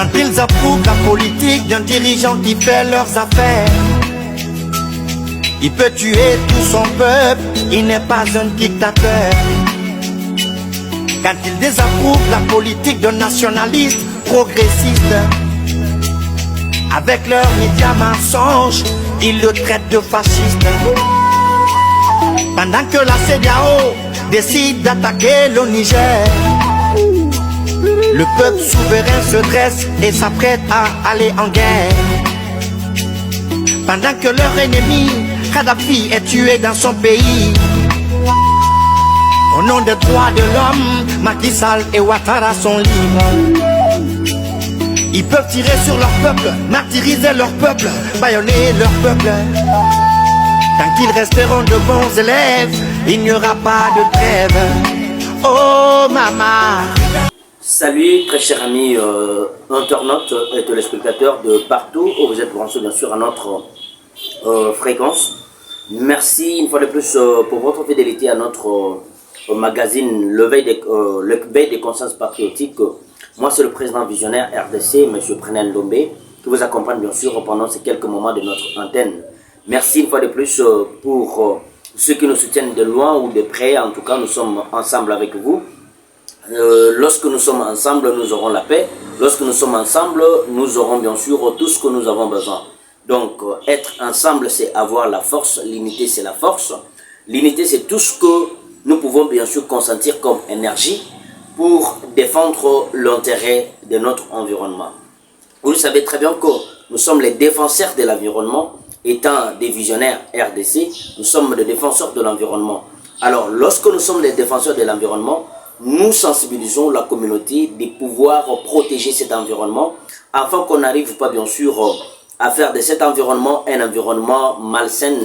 Quand ils approuvent la politique d'un dirigeant qui fait leurs affaires, il peut tuer tout son peuple, il n'est pas un dictateur. Quand ils désapprouvent la politique d'un nationaliste progressiste, avec leurs médias mensonges, ils le traitent de fasciste. Pendant que la CEDEAO décide d'attaquer le Niger, le peuple souverain se dresse et s'apprête à aller en guerre. Pendant que leur ennemi, Kadhafi, est tué dans son pays, au nom des droits de l'homme, Macky Sall et Ouattara sont libres. Ils peuvent tirer sur leur peuple, martyriser leur peuple, bâillonner leur peuple. Tant qu'ils resteront de bons élèves, il n'y aura pas de trêve. Oh maman. Salut très chers amis internautes et téléspectateurs de partout où vous êtes branchés bien sûr à notre fréquence. Merci une fois de plus pour votre fidélité à notre magazine l'éveil des consciences patriotiques. Moi c'est le président visionnaire RDC, M. Prenel Ndombe, qui vous accompagne bien sûr pendant ces quelques moments de notre antenne. Merci une fois de plus pour ceux qui nous soutiennent de loin ou de près. En tout cas, nous sommes ensemble avec vous. Lorsque nous sommes ensemble, nous aurons la paix. Lorsque nous sommes ensemble, nous aurons bien sûr tout ce que nous avons besoin. Donc, être ensemble, c'est avoir la force. L'unité, c'est la force. L'unité, c'est tout ce que nous pouvons bien sûr consentir comme énergie pour défendre l'intérêt de notre environnement. Vous le savez très bien que nous sommes les défenseurs de l'environnement. Étant des visionnaires RDC, nous sommes des défenseurs de l'environnement. Alors, lorsque nous sommes les défenseurs de l'environnement, nous sensibilisons la communauté de pouvoir protéger cet environnement afin qu'on n'arrive pas bien sûr à faire de cet environnement un environnement malsain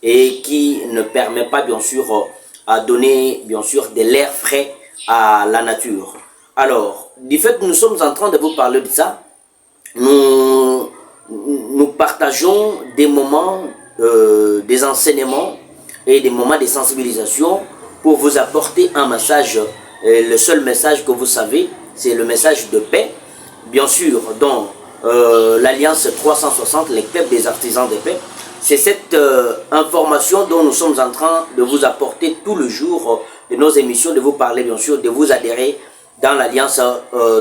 et qui ne permet pas bien sûr à donner bien sûr de l'air frais à la nature. Alors, du fait que nous sommes en train de vous parler de ça, nous partageons des moments, des enseignements et des moments de sensibilisation pour vous apporter un message. Le seul message que vous savez, c'est le message de paix. Bien sûr, dans l'Alliance 360, les clubs des artisans de paix, c'est cette information dont nous sommes en train de vous apporter tout le jour de nos émissions, de vous parler bien sûr, de vous adhérer dans l'Alliance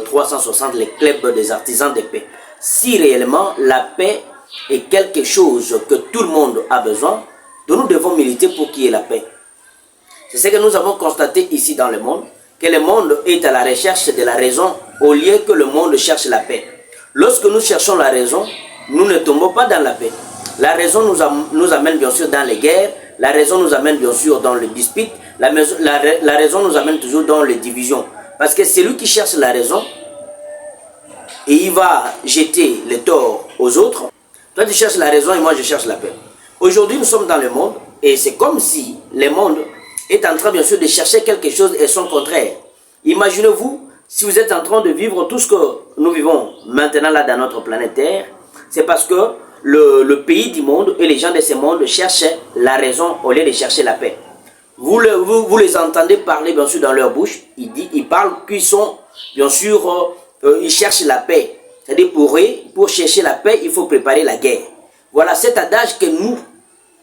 360, les clubs des artisans de paix. Si réellement la paix est quelque chose que tout le monde a besoin, nous devons militer pour qu'il y ait la paix. C'est ce que nous avons constaté ici dans le monde, que le monde est à la recherche de la raison au lieu que le monde cherche la paix. Lorsque nous cherchons la raison, nous ne tombons pas dans la paix. La raison nous amène bien sûr dans les guerres, la raison nous amène bien sûr dans les disputes, la raison nous amène toujours dans les divisions. Parce que c'est lui qui cherche la raison, et il va jeter le tort aux autres. Toi tu cherches la raison et moi je cherche la paix. Aujourd'hui nous sommes dans le monde et c'est comme si le monde est en train bien sûr de chercher quelque chose et son contraire. Imaginez-vous si vous êtes en train de vivre tout ce que nous vivons maintenant là dans notre planète Terre, c'est parce que le pays du monde et les gens de ce monde cherchent la raison au lieu de chercher la paix. Vous les entendez parler bien sûr dans leur bouche, ils parlent qu'ils sont bien sûr... ils cherchent la paix. C'est-à-dire pour chercher la paix, il faut préparer la guerre. Voilà cet adage que nous,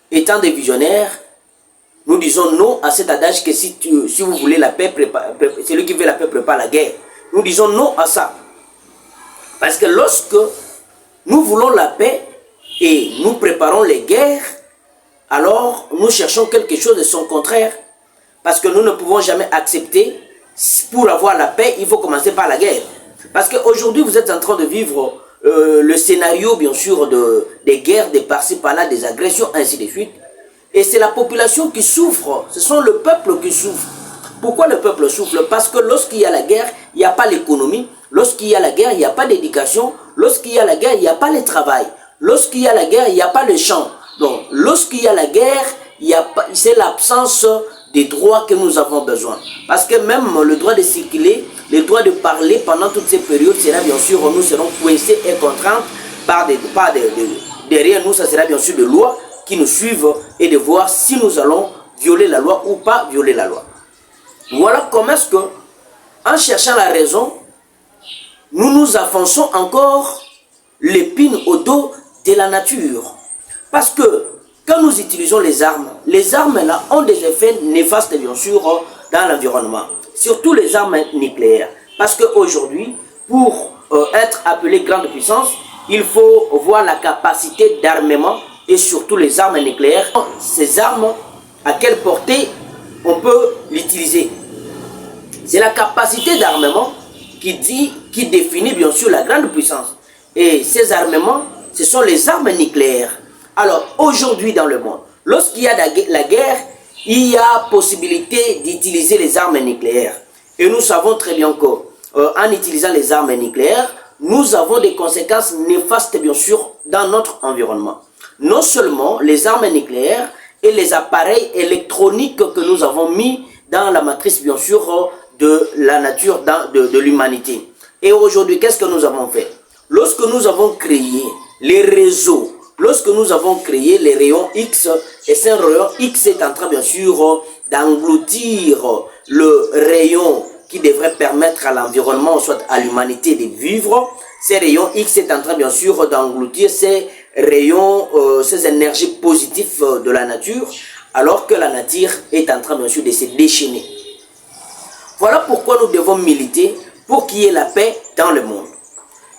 étant des visionnaires, nous disons non à cet adage que si vous voulez la paix, celui qui veut la paix prépare la guerre. Nous disons non à ça. Parce que lorsque nous voulons la paix et nous préparons les guerres, alors nous cherchons quelque chose de son contraire. Parce que nous ne pouvons jamais accepter, pour avoir la paix, il faut commencer par la guerre. Parce qu'aujourd'hui, vous êtes en train de vivre le scénario, bien sûr, des guerres, des par-ci, par-là, des agressions, ainsi de suite. Et c'est la population qui souffre. Ce sont le peuple qui souffre. Pourquoi le peuple souffre? Parce que lorsqu'il y a la guerre, il n'y a pas l'économie. Lorsqu'il y a la guerre, il n'y a pas d'éducation. Lorsqu'il y a la guerre, il n'y a pas le travail. Lorsqu'il y a la guerre, il n'y a pas le champ. Donc, lorsqu'il y a la guerre, c'est l'absence des droits que nous avons besoin. Parce que même le droit de circuler, le droit de parler pendant toutes ces périodes sera bien sûr, nous serons coincés et contraints par derrière nous, ça sera bien sûr des lois qui nous suivent et de voir si nous allons violer la loi ou pas violer la loi. Voilà comment est-ce que, en cherchant la raison, nous nous enfonçons encore l'épine au dos de la nature. Parce que quand nous utilisons les armes là ont des effets néfastes bien sûr dans l'environnement. Surtout les armes nucléaires. Parce qu'aujourd'hui, pour être appelé grande puissance, il faut voir la capacité d'armement et surtout les armes nucléaires. Ces armes, à quelle portée on peut l'utiliser? C'est la capacité d'armement qui définit bien sûr la grande puissance. Et ces armements, ce sont les armes nucléaires. Alors aujourd'hui dans le monde, lorsqu'il y a la guerre, il y a possibilité d'utiliser les armes nucléaires. Et nous savons très bien qu'en utilisant les armes nucléaires, nous avons des conséquences néfastes bien sûr dans notre environnement. Non seulement les armes nucléaires et les appareils électroniques que nous avons mis dans la matrice bien sûr de la nature de l'humanité. Et aujourd'hui, qu'est-ce que nous avons fait? Lorsque nous avons créé les réseaux, lorsque nous avons créé les rayons X, et ces rayons X est en train bien sûr d'engloutir le rayon qui devrait permettre à l'environnement, soit à l'humanité de vivre, ces rayons X est en train bien sûr d'engloutir ces rayons, ces énergies positives de la nature, alors que la nature est en train bien sûr de se déchaîner. Voilà pourquoi nous devons militer pour qu'il y ait la paix dans le monde.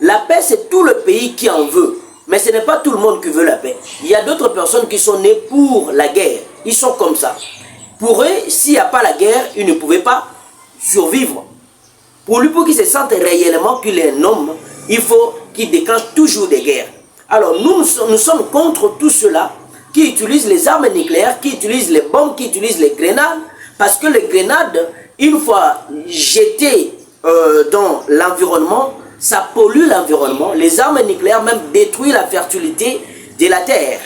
La paix, c'est tout le pays qui en veut. Mais ce n'est pas tout le monde qui veut la paix. Il y a d'autres personnes qui sont nées pour la guerre. Ils sont comme ça. Pour eux, s'il n'y a pas la guerre, ils ne pouvaient pas survivre. Pour lui, pour qu'il se sente réellement qu'il est un homme, il faut qu'il déclenche toujours des guerres. Alors nous sommes contre tout cela qui utilisent les armes nucléaires, qui utilisent les bombes, qui utilisent les grenades. Parce que les grenades, une fois jetées dans l'environnement, ça pollue l'environnement. Les armes nucléaires même détruisent la fertilité de la terre.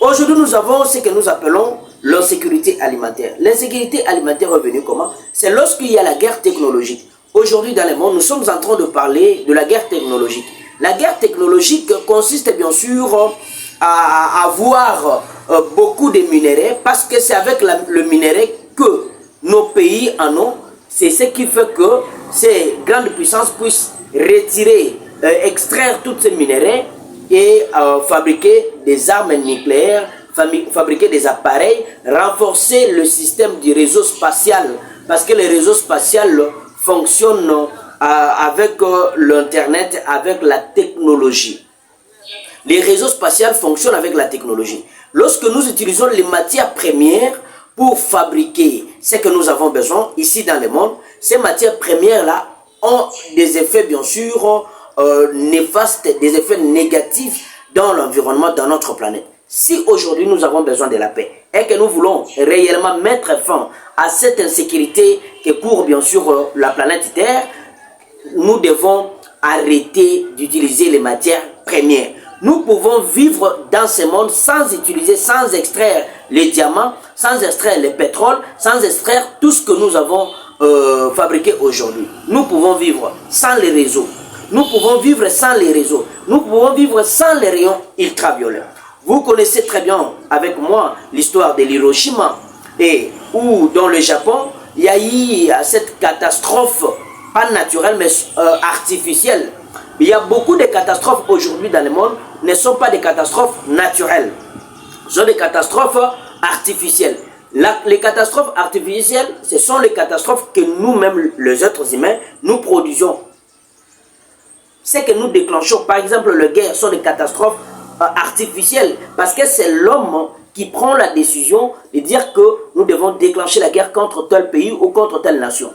Aujourd'hui, nous avons ce que nous appelons l'insécurité alimentaire. L'insécurité alimentaire est venue comment? C'est lorsqu'il y a la guerre technologique. Aujourd'hui, dans le monde, nous sommes en train de parler de la guerre technologique. La guerre technologique consiste bien sûr à avoir beaucoup de minerais, parce que c'est avec le minerai que nos pays en ont. C'est ce qui fait que ces grandes puissances puissent retirer, extraire tous ces minéraux et fabriquer des armes nucléaires, fabriquer des appareils, renforcer le système du réseau spatial, parce que le réseau spatial fonctionne avec l'internet, avec la technologie. Les réseaux spatials fonctionnent avec la technologie. Lorsque nous utilisons les matières premières pour fabriquer ce que nous avons besoin ici dans le monde, ces matières premières-là ont des effets bien sûr néfastes, des effets négatifs dans l'environnement, dans notre planète. Si aujourd'hui nous avons besoin de la paix et que nous voulons réellement mettre fin à cette insécurité qui court bien sûr la planète Terre, nous devons arrêter d'utiliser les matières premières. Nous pouvons vivre dans ce monde sans utiliser, sans extraire les diamants, sans extraire le pétrole, sans extraire tout ce que nous avons fabriqué aujourd'hui. Nous pouvons vivre sans les réseaux. Nous pouvons vivre sans les réseaux. Nous pouvons vivre sans les rayons ultraviolets. Vous connaissez très bien avec moi l'histoire de l'Hiroshima, et où dans le Japon, il y a eu cette catastrophe, pas naturelle mais artificielle. Il y a beaucoup de catastrophes aujourd'hui dans le monde, ne sont pas des catastrophes naturelles. Ce sont des catastrophes artificielles. Les catastrophes artificielles, ce sont les catastrophes que nous-mêmes, les êtres humains, nous produisons. Ce que nous déclenchons, par exemple, les guerres sont des catastrophes artificielles, parce que c'est l'homme qui prend la décision de dire que nous devons déclencher la guerre contre tel pays ou contre telle nation.